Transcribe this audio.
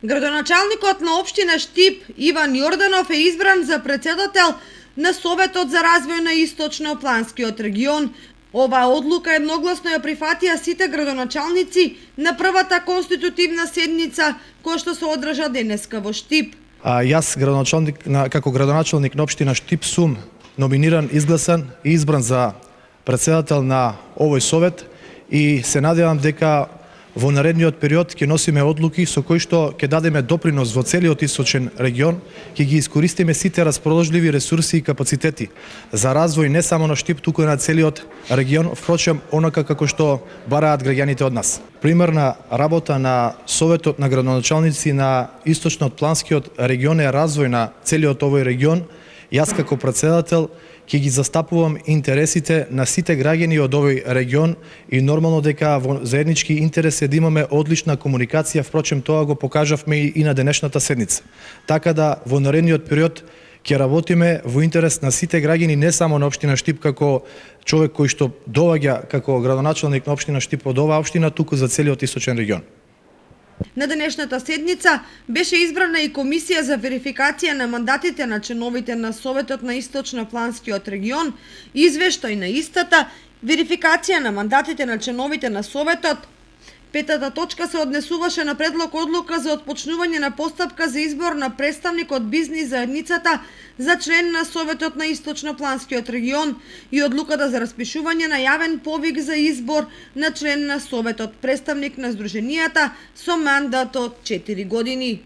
Градоначалникот на општина Штип Иван Јорданов е избран за претседател на Советот за развој на Источно-Планскиот регион. Оваа одлука едногласно ја прифатија сите градоначалници на првата конститутивна седница која што се одржа денеска во Штип. Јас како градоначалник на општина Штип сум номиниран, изгласан и избран за претседател на овој совет и се надевам дека во наредниот период ќе носиме одлуки со кои што ќе дадеме допринос во целиот источен регион, ќе ги искористиме сите расположливи ресурси и капацитети за развој не само на Штип, туку и на целиот регион, впрочем онака како што бараат граѓаните од нас. Примерна работа на Советот на градоначалници на Источно-Планскиот регион е развој на целиот овој регион. Јас како претседател ќе ги застапувам интересите на сите граѓани од овој регион и нормално дека во заеднички интерес е да имаме одлична комуникација, впрочем тоа го покажавме и на денешната седница. Така да во наредниот период ќе работиме во интерес на сите граѓани, не само на општина Штип како човек кој што доаѓа како градоначалник на општина Штип од оваа општина, туку за целиот источен регион. На денешната седница беше избрана и комисија за верификација на мандатите на членовите на Советот на Источно-Планскиот регион, извештај на истата, верификација на мандатите на членовите на Советот. Петата точка се однесуваше на предлог одлука за отпочнување на постапка за избор на представник од бизнис заедницата за член на Советот на Источно-Планскиот регион и одлуката за распишување на јавен повик за избор на член на Советот, представник на здруженијата со мандат од 4 години.